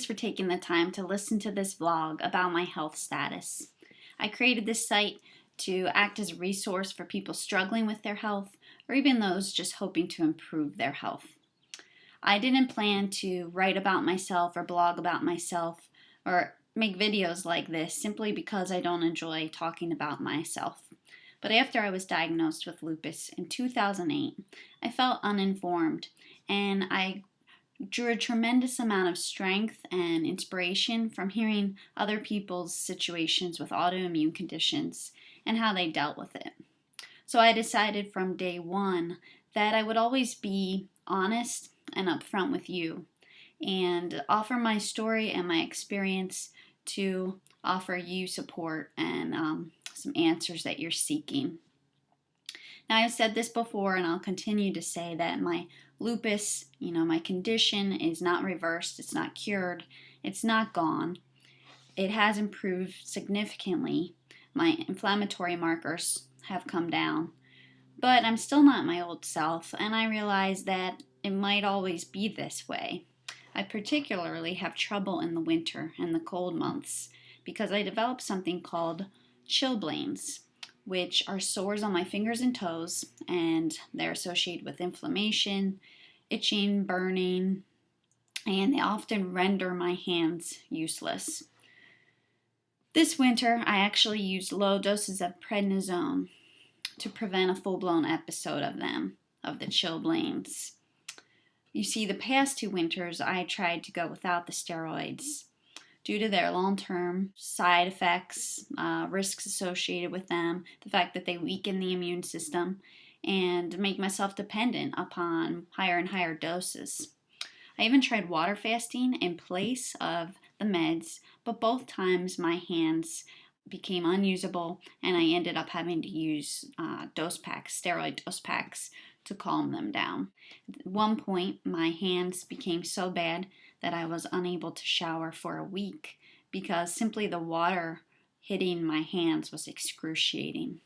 Thanks for taking the time to listen to this vlog about my health status. I created this site to act as a resource for people struggling with their health or even those just hoping to improve their health. I didn't plan to write about myself or blog about myself or make videos like this simply because I don't enjoy talking about myself. But after I was diagnosed with lupus in 2008, I felt uninformed and I drew a tremendous amount of strength and inspiration from hearing other people's situations with autoimmune conditions and how they dealt with it. So I decided from day one that I would always be honest and upfront with you and offer my story and my experience to offer you support and some answers that you're seeking. Now, I've said this before and I'll continue to say that my lupus, my condition is not reversed, it's not cured, it's not gone. It has improved significantly. My inflammatory markers have come down, but I'm still not my old self, and I realize that it might always be this way. I particularly have trouble in the winter and the cold months because I developed something called chilblains, which are sores on my fingers and toes, and they're associated with inflammation, itching, burning, and they often render my hands useless. This winter, I actually used low doses of prednisone to prevent a full-blown episode of the chilblains. You see, the past 2 winters, I tried to go without the steroids due to their long-term side effects, risks associated with them, the fact that they weaken the immune system, and make myself dependent upon higher and higher doses. I even tried water fasting in place of the meds, but both times my hands became unusable and I ended up having to use steroid dose packs to calm them down. At one point, my hands became so bad that I was unable to shower for a week because simply the water hitting my hands was excruciating.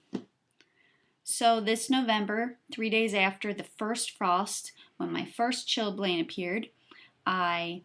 So this November, 3 days after the first frost, when my first chilblain appeared, I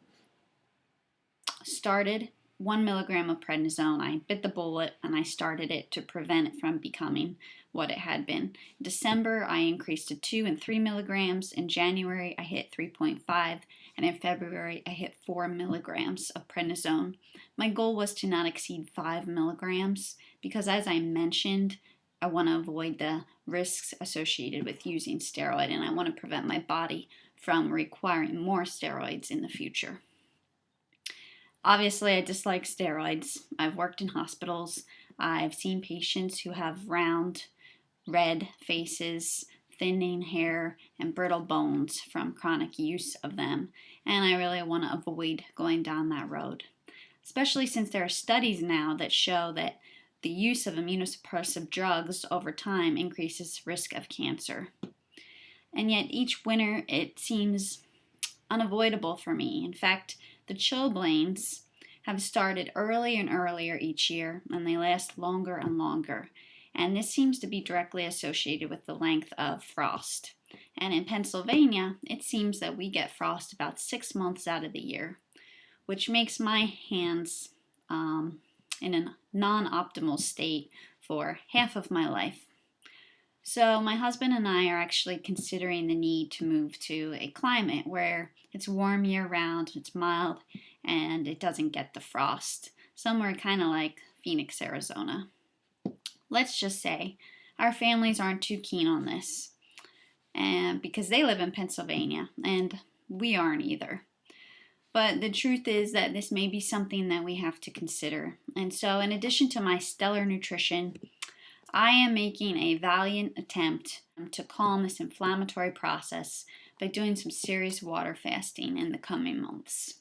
started 1 milligram of prednisone. I bit the bullet and I started it to prevent it from becoming what it had been. In December, I increased to 2 and 3 milligrams. In January, I hit 3.5, and in February, I hit 4 milligrams of prednisone. My goal was to not exceed 5 milligrams because, as I mentioned, I want to avoid the risks associated with using steroid, and I want to prevent my body from requiring more steroids in the future. Obviously, I dislike steroids. I've worked in hospitals. I've seen patients who have round, red faces, thinning hair, and brittle bones from chronic use of them, and I really want to avoid going down that road, especially since there are studies now that show that the use of immunosuppressive drugs over time increases risk of cancer. And yet each winter it seems unavoidable for me. In fact, the chilblains have started earlier and earlier each year, and they last longer and longer. And this seems to be directly associated with the length of frost. And in Pennsylvania, it seems that we get frost about 6 months out of the year, which makes my hands in a non-optimal state for half of my life. So my husband and I are actually considering the need to move to a climate where it's warm year-round, it's mild, and it doesn't get the frost. Somewhere kind of like Phoenix, Arizona. Let's just say our families aren't too keen on this, and because they live in Pennsylvania, and we aren't either. But the truth is that this may be something that we have to consider. And so in addition to my stellar nutrition, I am making a valiant attempt to calm this inflammatory process by doing some serious water fasting in the coming months.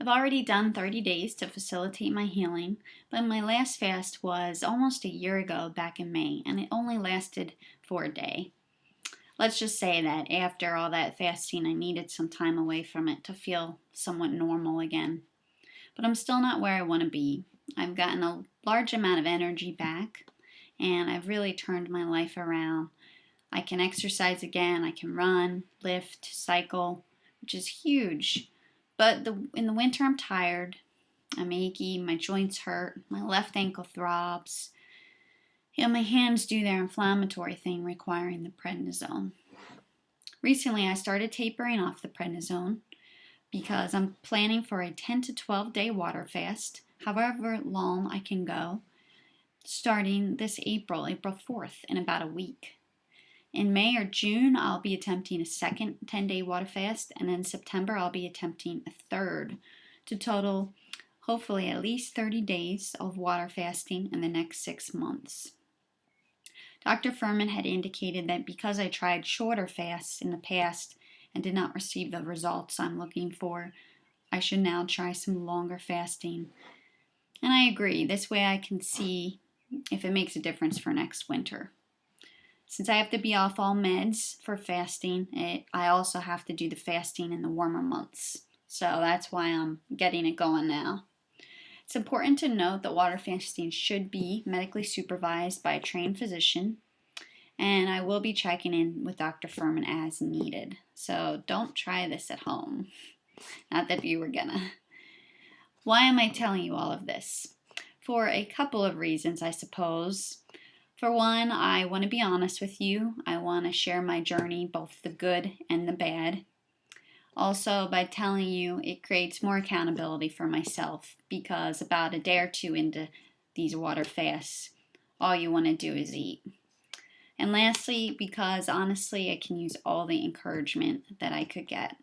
I've already done 30 days to facilitate my healing, but my last fast was almost a year ago back in May, and it only lasted for a day. Let's just say that after all that fasting, I needed some time away from it to feel somewhat normal again. But I'm still not where I want to be. I've gotten a large amount of energy back, and I've really turned my life around. I can exercise again, I can run, lift, cycle, which is huge. But in the winter, I'm tired. I'm achy, my joints hurt, my left ankle throbs. My hands do their inflammatory thing requiring the prednisone. Recently, I started tapering off the prednisone because I'm planning for a 10 to 12 day water fast, however long I can go, starting this April 4th, in about a week. In May or June, I'll be attempting a second 10-day water fast, and in September, I'll be attempting a third, to total hopefully at least 30 days of water fasting in the next 6 months. Dr. Furman had indicated that because I tried shorter fasts in the past and did not receive the results I'm looking for, I should now try some longer fasting. And I agree. This way I can see if it makes a difference for next winter. Since I have to be off all meds for fasting, I also have to do the fasting in the warmer months. So that's why I'm getting it going now. It's important to note that water fasting should be medically supervised by a trained physician, and I will be checking in with Dr. Furman as needed. So don't try this at home. Not that you were gonna. Why am I telling you all of this? For a couple of reasons, I suppose. For one, I want to be honest with you. I want to share my journey, both the good and the bad. Also, by telling you, it creates more accountability for myself, because about a day or two into these water fasts, all you want to do is eat. And lastly, because honestly, I can use all the encouragement that I could get.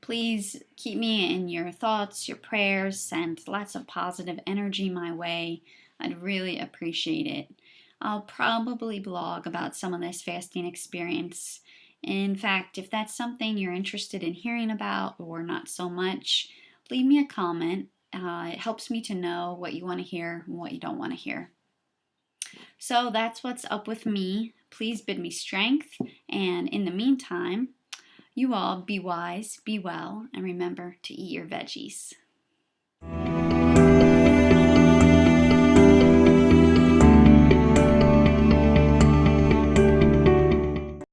Please keep me in your thoughts, your prayers, send lots of positive energy my way. I'd really appreciate it. I'll probably blog about some of this fasting experience. In fact, if that's something you're interested in hearing about or not so much, leave me a comment. It helps me to know what you want to hear and what you don't want to hear. So that's what's up with me. Please bid me strength. And in the meantime, you all be wise, be well, and remember to eat your veggies.